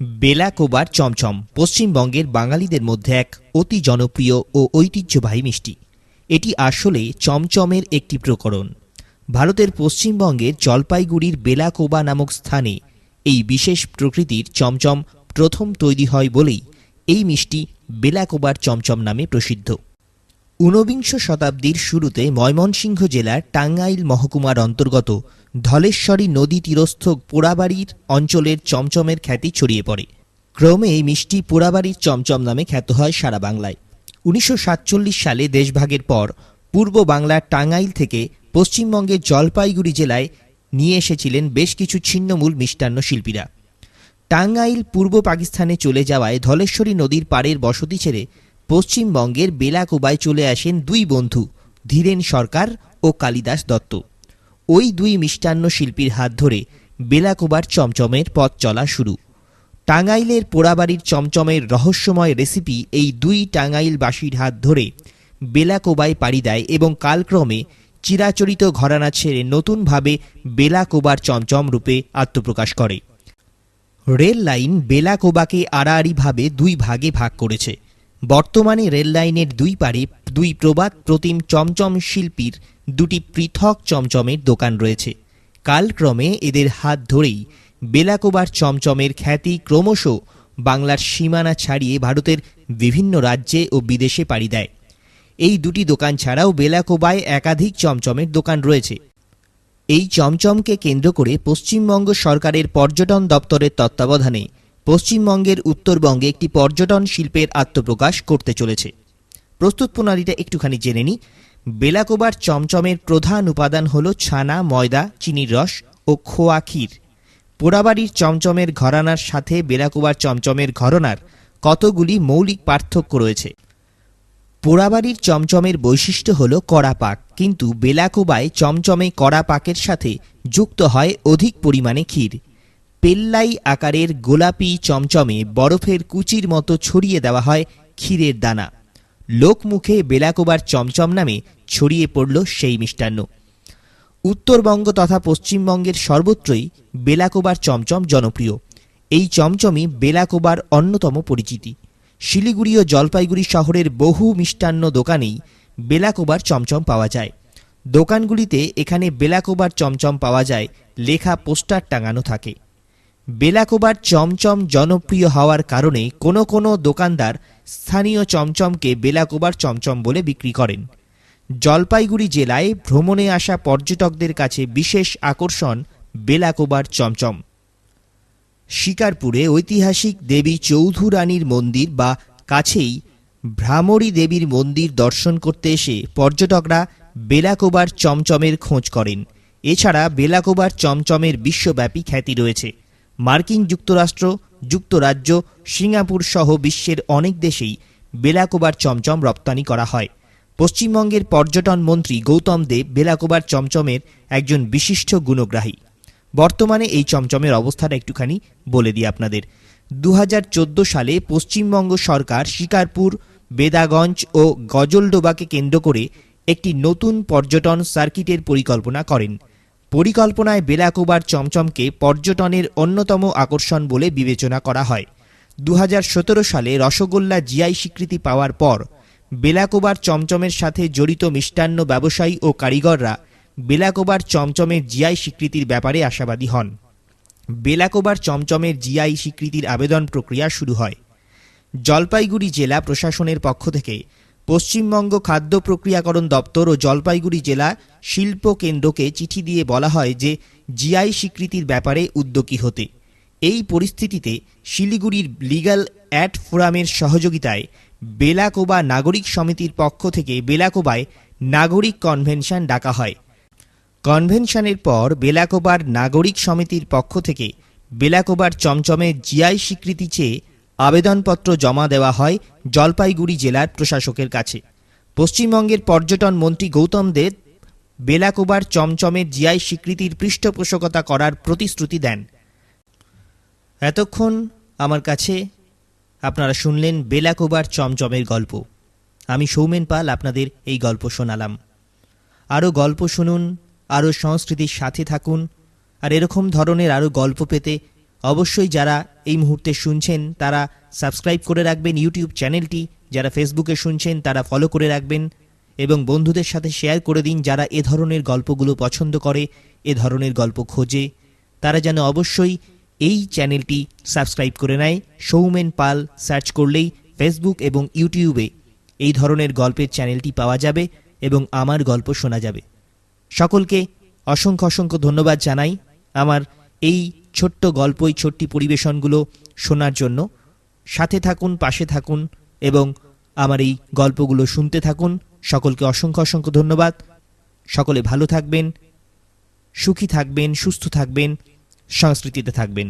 বেলাকোবার চমচম পশ্চিমবঙ্গের বাঙালিদের মধ্যে এক অতি জনপ্রিয় ও ঐতিহ্যবাহী মিষ্টি। এটি আসলে চমচমের একটি প্রকরণ। ভারতের পশ্চিমবঙ্গের জলপাইগুড়ির বেলাকোবা নামক স্থানে এই বিশেষ প্রকৃতির চমচম প্রথম তৈরি হয় বলেই এই মিষ্টি বেলাকোবার চমচম নামে প্রসিদ্ধ। ঊনবিংশ শতাব্দীর শুরুতে ময়মনসিংহ জেলার টাঙ্গাইল মহকুমার অন্তর্গত ধলেশ্বরী নদী তীরস্থ পোড়াবাড়ির অঞ্চলের চমচমের খ্যাতি ছড়িয়ে পড়ে। ক্রমে এই মিষ্টি পোড়াবাড়ির চমচম নামে খ্যাত হয় সারা বাংলায়। 1947 সালে দেশভাগের পর পূর্ব বাংলার টাঙ্গাইল থেকে পশ্চিমবঙ্গের জলপাইগুড়ি জেলায় নিয়ে এসেছিলেন বেশ কিছু ছিন্নমূল মিষ্টান্ন শিল্পীরা। টাঙ্গাইল পূর্ব পাকিস্তানে চলে যাওয়ায় ধলেশ্বরী নদীর পাড়ের বসতি ছেড়ে পশ্চিমবঙ্গের বেলাকোবায় চলে আসেন দুই বন্ধু, ধীরেন সরকার ও কালিদাস দত্ত। ওই দুই মিষ্টান্ন শিল্পীর হাত ধরে বেলাকোবার চমচমের পথ চলা শুরু। টাঙ্গাইলের পোড়াবাড়ির চমচমের রহস্যময় রেসিপি এই দুই টাঙ্গাইলবাসীর হাত ধরে বেলাকোবায় পাড়ি দেয় এবং কালক্রমে চিরাচরিত ঘরানা ছেড়ে নতুনভাবে বেলাকোবার চমচম রূপে আত্মপ্রকাশ করে। রেল লাইন বেলাকোবাকে আড়াআড়িভাবে দুই ভাগে ভাগ করেছে। বর্তমানে রেল লাইনের দুই পারে দুই প্রবাদ প্রতিম চমচম শিল্পীর দুটি পৃথক চমচমের দোকান রয়েছে। কালক্রমে এদের হাত ধরেই বেলাকোবার চমচমের খ্যাতি ক্রমশ বাংলার সীমানা ছাড়িয়ে ভারতের বিভিন্ন রাজ্যে ও বিদেশে পাড়ি দেয়। এই দুটি দোকান ছাড়াও বেলাকোবায় একাধিক চমচমের দোকান রয়েছে। এই চমচমকে কেন্দ্র করে পশ্চিমবঙ্গ সরকারের পর্যটন দপ্তরের তত্ত্বাবধানে পশ্চিমবঙ্গের উত্তরবঙ্গে একটি পর্যটন শিল্পের আত্মপ্রকাশ করতে চলেছে। প্রস্তুত প্রণালীটা একটুখানি জেনে নিই। বেলাকোবার চমচমের প্রধান উপাদান হল ছানা, ময়দা, চিনির রস ও খোয়া ক্ষীর। পোড়াবাড়ির চমচমের ঘরানার সাথে বেলাকোবার চমচমের ঘরানার কতগুলি মৌলিক পার্থক্য রয়েছে। পোড়াবাড়ির চমচমের বৈশিষ্ট্য হল কড়া পাক, কিন্তু বেলাকোবায় চমচমে কড়া পাকের সাথে যুক্ত হয় অধিক পরিমাণে ক্ষীর। পেল্লাই আকারের গোলাপি চমচমে বরফের কুচির মতো ছড়িয়ে দেওয়া হয় ক্ষীরের দানা। লোকমুখে বেলাকোবার চমচম নামে ছড়িয়ে পড়ল সেই মিষ্টান্ন। উত্তরবঙ্গ তথা পশ্চিমবঙ্গের সর্বত্রই বেলাকোবার চমচম জনপ্রিয়। এই চমচমই বেলাকোবার অন্যতম পরিচিতি। শিলিগুড়ি ও জলপাইগুড়ি শহরের বহু মিষ্টান্ন দোকানেই বেলাকোবার চমচম পাওয়া যায়। দোকানগুলিতে এখানে বেলাকোবার চমচম পাওয়া যায় লেখা পোস্টার টাঙানো থাকে। বেলাকোবার চমচম জনপ্রিয় হওয়ার কারণে কোনো কোনো দোকানদার স্থানীয় চমচমকে বেলাকোবার চমচম বলে বিক্রি করেন। জলপাইগুড়ি জেলায় ভ্রমণে আসা পর্যটকদের কাছে বিশেষ আকর্ষণ বেলাকোবার চমচম। শিকারপুরে ঐতিহাসিক দেবী চৌধুরানীর মন্দির বা কাছেই ভ্রামরী দেবীর মন্দির দর্শন করতে এসে পর্যটকরা বেলাকোবার চমচমের খোঁজ করেন। এছাড়া বেলাকোবার চমচমের বিশ্বব্যাপী খ্যাতি রয়েছে। মার্কিন যুক্তরাষ্ট্র, যুক্তরাজ্য, সিঙ্গাপুর সহ বিশ্বের অনেক দেশেই বেলাকোবার চমচম রপ্তানি করা হয়। পশ্চিমবঙ্গের পর্যটন মন্ত্রী গৌতম দেব বেলাকোবার চমচমের একজন বিশিষ্ট গুণগ্রাহী। বর্তমানে এই চমচমের অবস্থাটা একটুখানি বলে দিই আপনাদের। 2014 সালে পশ্চিমবঙ্গ সরকার শিকারপুর, বেদাগঞ্জ ও গজলডোবাকে কেন্দ্র করে একটি নতুন পর্যটন সার্কিটের পরিকল্পনা করেন। পরিকল্পনায় বেলাকোবার চমচমকে পর্যটনের অন্যতম আকর্ষণ বলে বিবেচনা করা হয়। 2017 সালে রসগোল্লা জিআই স্বীকৃতি পাওয়ার পর বেলাকোবার চমচমের সাথে জড়িত মিষ্টান্ন ব্যবসায়ী ও কারিগররা বেলাকোবার চমচমের জিআই স্বীকৃতির ব্যাপারে আশাবাদী হন। বেলাকোবার চমচমের জিআই স্বীকৃতির আবেদন প্রক্রিয়া শুরু হয়। জলপাইগুড়ি জেলা প্রশাসনের পক্ষ থেকে পশ্চিমবঙ্গ খাদ্য প্রক্রিয়াকরণ দপ্তর ও জলপাইগুড়ি জেলা শিল্প কেন্দ্রকে চিঠি দিয়ে বলা হয় যে জিআই স্বীকৃতির ব্যাপারে উদ্যোগী হতে। এই পরিস্থিতিতে শিলিগুড়ির লিগ্যাল অ্যাড ফোরামের সহযোগিতায় বেলাকোবা নাগরিক সমিতির পক্ষ থেকে বেলাকোবায় নাগরিক কনভেনশন ডাকা হয়। কনভেনশনের পর বেলাকোবার নাগরিক সমিতির পক্ষ থেকে বেলাকোবার চমচমে জিআই স্বীকৃতি চেয়ে আবেদনপত্র জমা দেওয়া হয় জলপাইগুড়ি জেলার প্রশাসকের কাছে। পশ্চিমবঙ্গের পর্যটন মন্ত্রী গৌতম দেব বেলাকোবার চমচমের জিআই স্বীকৃতির পৃষ্ঠপোষকতা করার প্রতিশ্রুতি দেন। এতক্ষণ আমার কাছে আপনারা শুনলেন বেলাকোবার চমচমের গল্প। আমি সৌমেন পাল আপনাদের এই গল্প শোনালাম। আরও গল্প শুনুন, আরও সংস্কৃতির সাথে থাকুন, আর এরকম ধরনের আরও গল্প পেতে অবশ্যই যারা এই মুহূর্তে শুনছেন তারা সাবস্ক্রাইব করে রাখবেন ইউটিউব চ্যানেলটি, যারা ফেসবুকে শুনছেন তারা ফলো করে রাখবেন এবং বন্ধুদের সাথে শেয়ার করে দিন যারা এ ধরনের গল্পগুলো পছন্দ করে, এ ধরনের গল্প খোঁজে, তারা যেন অবশ্যই এই চ্যানেলটি সাবস্ক্রাইব করে নেয়। সৌমেন পাল সার্চ করলেই ফেসবুক এবং ইউটিউবে এই ধরনের গল্পের চ্যানেলটি পাওয়া যাবে এবং আমার গল্প শোনা যাবে। সকলকে অসংখ্য অসংখ্য ধন্যবাদ জানাই আমার এই ছোট্ট গল্প, এই ছোট্ট পরিবেশনগুলো শোনার জন্য। সাথে থাকুন, পাশে থাকুন এবং আমার এই গল্পগুলো শুনতে থাকুন। সকলকে অসংখ্য অসংখ্য ধন্যবাদ। সকলে ভালো থাকবেন, সুখী থাকবেন, সুস্থ থাকবেন, সংস্কৃতিতে থাকবেন।